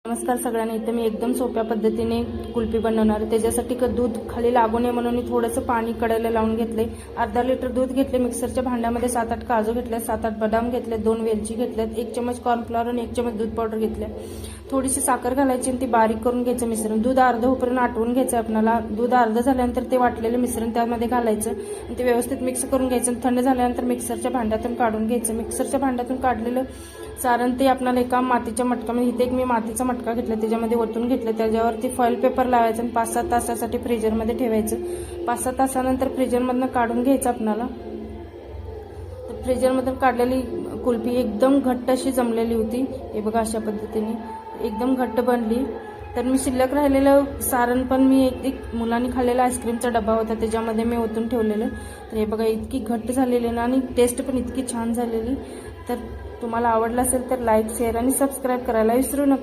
नमस्कार सगळ्यांना. इथे मी एकदम सोप्या पद्धतीने कुल्फी बनवणार आहे. त्याच्यासाठी दूध खाली लागू नये म्हणून मी थोडंसं पाणी कढईला लावून घेतले. अर्धा लिटर दूध घेतले. मिक्सरच्या भांड्यामध्ये 7-8 काजू घेतले, 7-8 बदाम घेतले, 2 वेलची घेतल्यात, 1 चमच कॉर्नफ्लॉवर आणि 1 चमच दूध पावडर घेतले. थोडीशी साखर घालायची आणि ती बारीक करून घ्यायचं मिश्रण. दूध अर्ध होईपर्यंत आटवून घ्यायचं आपल्याला. दूध अर्ध झाल्यानंतर ते वाटलेलं मिश्रण त्यामध्ये घालायचं आणि ते व्यवस्थित मिक्स करून घ्यायचं. थंड झाल्यानंतर मिक्सरच्या भांड्यातून काढून घ्यायचं. मिक्सरच्या भांड्यातून काढलेलं सारण ते आपल्याला एका मातीच्या मटकामध्ये, इथे एक मी मातीचा मटका घेतला, त्याच्यामध्ये ओतून घेतलं. त्याच्यावरती फॉईल पेपर लावायचं आणि 5-7 तासासाठी फ्रीजरमध्ये ठेवायचं. 5-7 तासानंतर फ्रीजरमधनं काढून घ्यायचं आपल्याला. तर फ्रीजरमधून काढलेली कुल्फी एकदम घट्ट अशी जमलेली होती. हे बघा, अशा पद्धतीने एकदम घट्ट बनली. तर मी शिल्लक राहिलेलं सारण पण मी एक मुलांनी खाल्लेला आईस्क्रीमचा डबा होता, त्याच्यामध्ये मी ओतून ठेवलेलं. तर हे बघा, इतकी घट्ट झालेली ना आणि टेस्ट पण इतकी छान झालेली. तर तुम्हाला आवडलं असेल तर लाईक, शेअर आणि सबस्क्राईब करायला विसरू नका.